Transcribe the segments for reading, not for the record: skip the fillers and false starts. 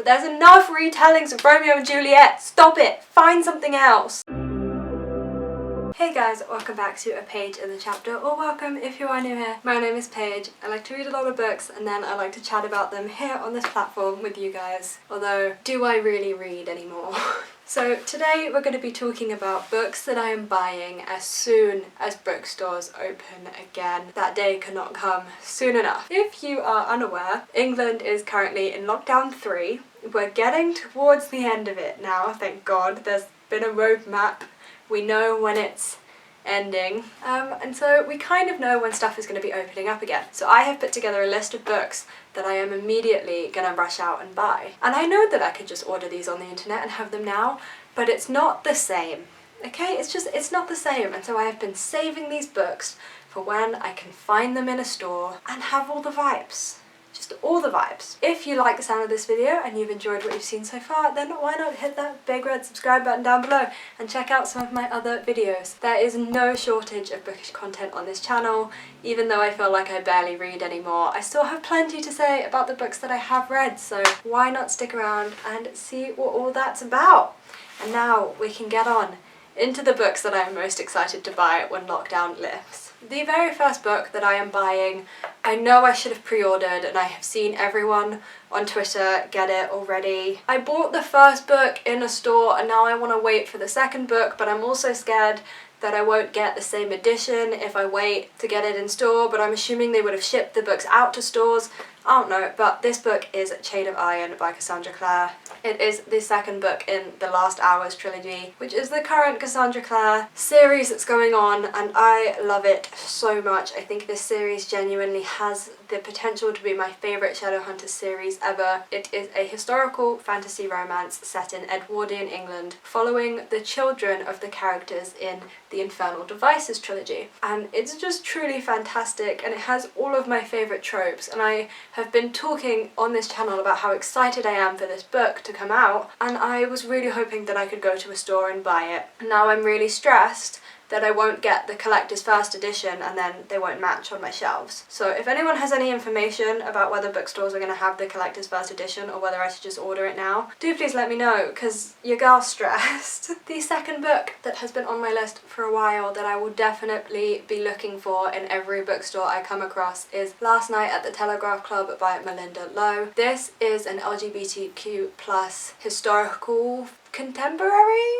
but there's enough retellings of Romeo and Juliet. Stop it. Find something else. Hey guys, welcome back to A Page in the Chapter, or welcome if you are new here. My name is Paige. I like to read a lot of books and then I like to chat about them here on this platform with you guys. Although, do I really read anymore? So today we're going to be talking about books that I am buying as soon as bookstores open again. That day cannot come soon enough. If you are unaware, England is currently in lockdown 3. We're getting towards the end of it now, thank God. There's been a roadmap. We know when it's ending, and so we kind of know when stuff is going to be opening up again. So I have put together a list of books that I am immediately going to rush out and buy. And I know that I could just order these on the internet and have them now, but it's not the same. Okay, it's not the same, and so I have been saving these books for when I can find them in a store and have all the vibes. Just all the vibes. If you like the sound of this video and you've enjoyed what you've seen so far, then why not hit that big red subscribe button down below and check out some of my other videos. There is no shortage of bookish content on this channel. Even though I feel like I barely read anymore, I still have plenty to say about the books that I have read, so why not stick around and see what all that's about. And now we can get on into the books that I am most excited to buy when lockdown lifts. The very first book that I am buying, I know I should have pre-ordered and I have seen everyone on Twitter get it already. I bought the first book in a store and now I want to wait for the second book, but I'm also scared that I won't get the same edition if I wait to get it in store, but I'm assuming they would have shipped the books out to stores. I don't know, but this book is Chain of Iron by Cassandra Clare. It is the second book in the Last Hours trilogy, which is the current Cassandra Clare series that's going on, and I love it so much. I think this series genuinely has the potential to be my favourite Shadowhunters series ever. It is a historical fantasy romance set in Edwardian England, following the children of the characters in the Infernal Devices trilogy. And it's just truly fantastic, and it has all of my favourite tropes, and I have been talking on this channel about how excited I am for this book to come out, and I was really hoping that I could go to a store and buy it. Now I'm really stressed that I won't get the collector's first edition and then they won't match on my shelves. So if anyone has any information about whether bookstores are going to have the collector's first edition or whether I should just order it now, do please let me know, because your girl's stressed. The second book that has been on my list for a while that I will definitely be looking for in every bookstore I come across is Last Night at the Telegraph Club by Melinda Lowe. This is an LGBTQ+ historical contemporary,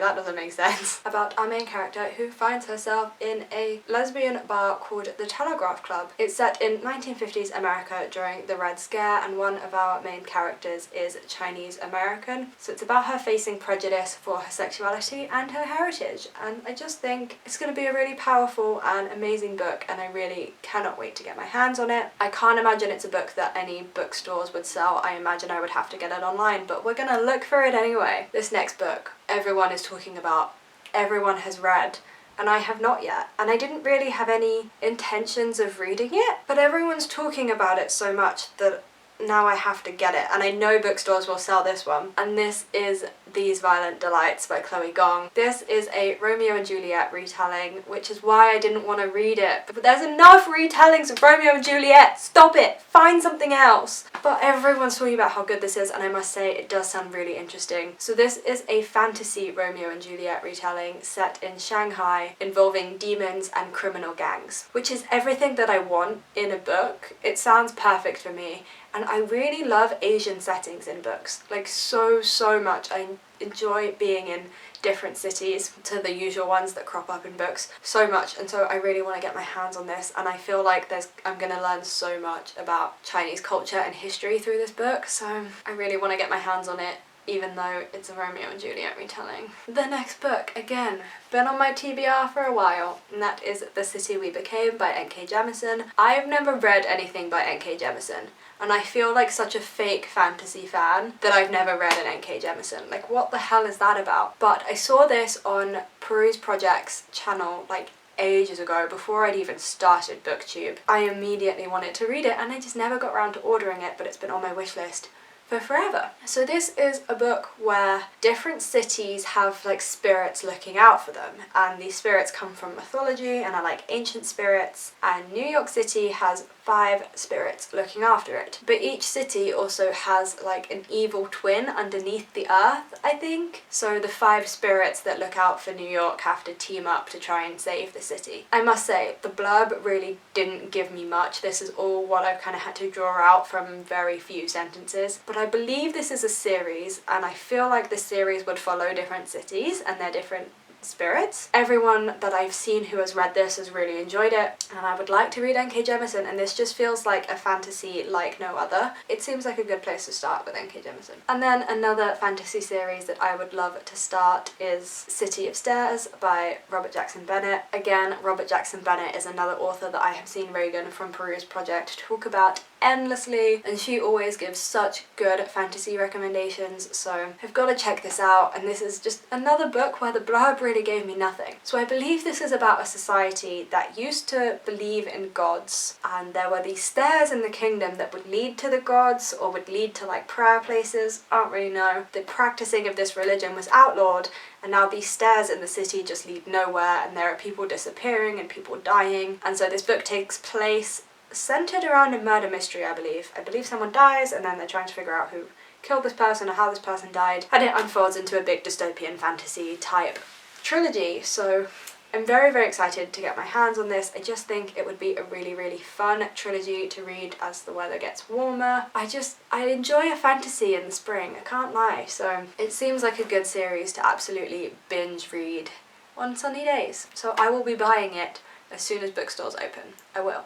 that doesn't make sense, about our main character who finds herself in a lesbian bar called the Telegraph Club. It's set in 1950s America during the Red Scare, and one of our main characters is Chinese American, so it's about her facing prejudice for her sexuality and her heritage, and I just think it's going to be a really powerful and amazing book, and I really cannot wait to get my hands on it. I can't imagine it's a book that any bookstores would sell. I imagine I would have to get it online, but we're gonna look for it anyway. This next book everyone is talking about, everyone has read, and I have not yet. And I didn't really have any intentions of reading it, but everyone's talking about it so much that now I have to get it, and I know bookstores will sell this one. And this is These Violent Delights by Chloe Gong. This is a Romeo and Juliet retelling, which is why I didn't want to read it. But there's enough retellings of Romeo and Juliet. Stop it. Find something else. But everyone's talking about how good this is, and I must say it does sound really interesting. So this is a fantasy Romeo and Juliet retelling set in Shanghai, involving demons and criminal gangs, which is everything that I want in a book. It sounds perfect for me. And I really love Asian settings in books, like so much. I enjoy being in different cities to the usual ones that crop up in books so much, and so I really want to get my hands on this, and I feel like I'm going to learn so much about Chinese culture and history through this book, so I really want to get my hands on it, even though it's a Romeo and Juliet retelling. The next book, again, been on my TBR for a while, and that is The City We Became by N.K. Jemisin. I've never read anything by N.K. Jemisin, and I feel like such a fake fantasy fan that I've never read an N.K. Jemisin. Like, what the hell is that about? But I saw this on Peruse Project's channel like ages ago, before I'd even started BookTube. I immediately wanted to read it, and I just never got around to ordering it, but it's been on my wish list for forever. So this is a book where different cities have like spirits looking out for them, and these spirits come from mythology and are like ancient spirits, and New York City has 5 spirits looking after it. But each city also has like an evil twin underneath the earth, I think. So the 5 spirits that look out for New York have to team up to try and save the city. I must say, the blurb really didn't give me much. This is all what I've kind of had to draw out from very few sentences. But I believe this is a series, and I feel like the series would follow different cities and their different spirits. Everyone that I've seen who has read this has really enjoyed it, and I would like to read N.K. Jemisin, and this just feels like a fantasy like no other. It seems like a good place to start with N.K. Jemisin. And then another fantasy series that I would love to start is City of Stairs by Robert Jackson Bennett. Again, Robert Jackson Bennett is another author that I have seen Reagan from Peruse Project talk about endlessly, and she always gives such good fantasy recommendations, so I've got to check this out. And this is just another book where the blurb really gave me nothing. So I believe this is about a society that used to believe in gods, and there were these stairs in the kingdom that would lead to the gods or would lead to like prayer places. I don't really know. The practicing of this religion was outlawed, and now these stairs in the city just lead nowhere, and there are people disappearing and people dying. And so this book takes place centered around a murder mystery, I believe. I believe someone dies and then they're trying to figure out who killed this person or how this person died, and it unfolds into a big dystopian fantasy type trilogy. So I'm very, very excited to get my hands on this. I just think it would be a really, really fun trilogy to read as the weather gets warmer. I enjoy a fantasy in the spring, I can't lie, so it seems like a good series to absolutely binge read on sunny days. So I will be buying it as soon as bookstores open. I will.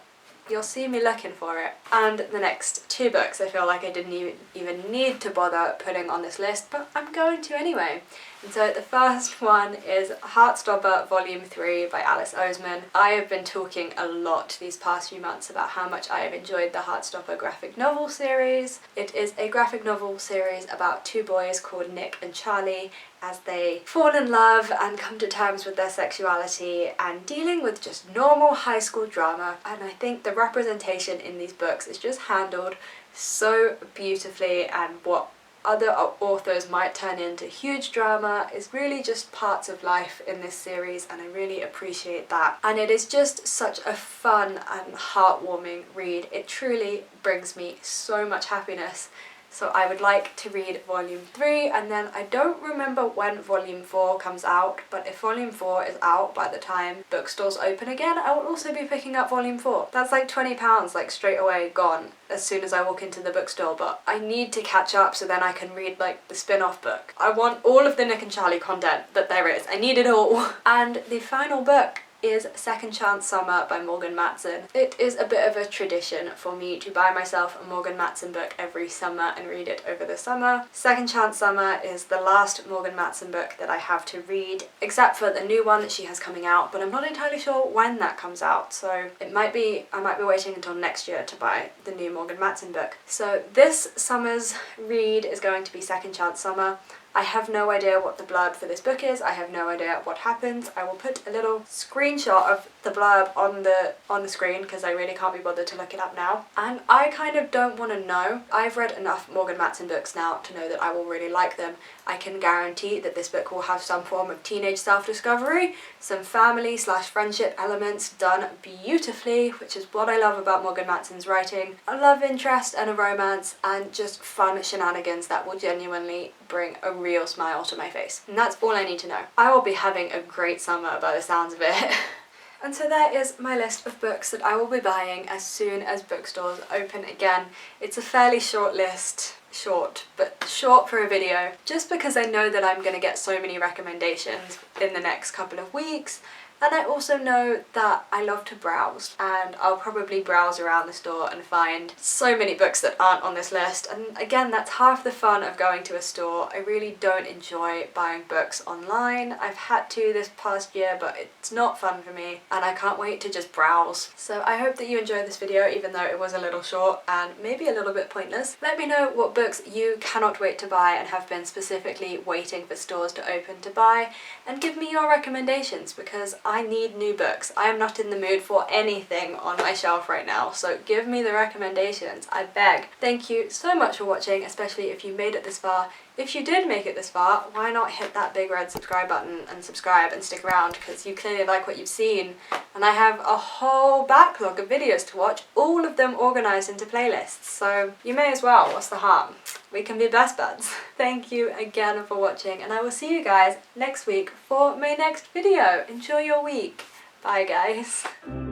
You'll see me looking for it. And the next 2 books I feel like I didn't even need to bother putting on this list, but I'm going to anyway. And so the first one is Heartstopper Volume 3 by Alice Oseman. I have been talking a lot these past few months about how much I have enjoyed the Heartstopper graphic novel series. It is a graphic novel series about 2 boys called Nick and Charlie as they fall in love and come to terms with their sexuality and dealing with just normal high school drama. And I think the representation in these books is just handled so beautifully, and what other authors might turn into huge drama is really just parts of life in this series, and I really appreciate that. And it is just such a fun and heartwarming read. It truly brings me so much happiness. So I would like to read Volume 3, and then I don't remember when Volume 4 comes out, but if Volume 4 is out by the time bookstores open again, I will also be picking up Volume 4. That's like £20 like straight away gone as soon as I walk into the bookstore, but I need to catch up so then I can read like the spin-off book. I want all of the Nick and Charlie content that there is. I need it all. And the final book is Second Chance Summer by Morgan Matson. It is a bit of a tradition for me to buy myself a Morgan Matson book every summer and read it over the summer. Second Chance Summer is the last Morgan Matson book that I have to read, except for the new one that she has coming out, but I'm not entirely sure when that comes out, so I might be waiting until next year to buy the new Morgan Matson book. So this summer's read is going to be Second Chance Summer. I have no idea what the blurb for this book is. I have no idea what happens. I will put a little screenshot of the blurb on the screen because I really can't be bothered to look it up now. And I kind of don't want to know. I've read enough Morgan Matson books now to know that I will really like them. I can guarantee that this book will have some form of teenage self-discovery, some family/friendship elements done beautifully, which is what I love about Morgan Matson's writing. A love interest and a romance, and just fun shenanigans that will genuinely bring a real smile to my face. And that's all I need to know. I will be having a great summer by the sounds of it. And so there is my list of books that I will be buying as soon as bookstores open again. It's a fairly short list. Short for a video, just because I know that I'm going to get so many recommendations in the next couple of weeks. And I also know that I love to browse, and I'll probably browse around the store and find so many books that aren't on this list. And again, that's half the fun of going to a store. I really don't enjoy buying books online. I've had to this past year, but it's not fun for me, and I can't wait to just browse. So I hope that you enjoyed this video, even though it was a little short and maybe a little bit pointless. Let me know what books you cannot wait to buy and have been specifically waiting for stores to open to buy, and give me your recommendations, because I need new books. I am not in the mood for anything on my shelf right now, so give me the recommendations, I beg. Thank you so much for watching, especially if you made it this far. If you did make it this far, why not hit that big red subscribe button and subscribe and stick around, because you clearly like what you've seen. And I have a whole backlog of videos to watch, all of them organised into playlists, so you may as well, what's the harm? We can be best buds. Thank you again for watching, and I will see you guys next week for my next video. Enjoy your week. Bye guys.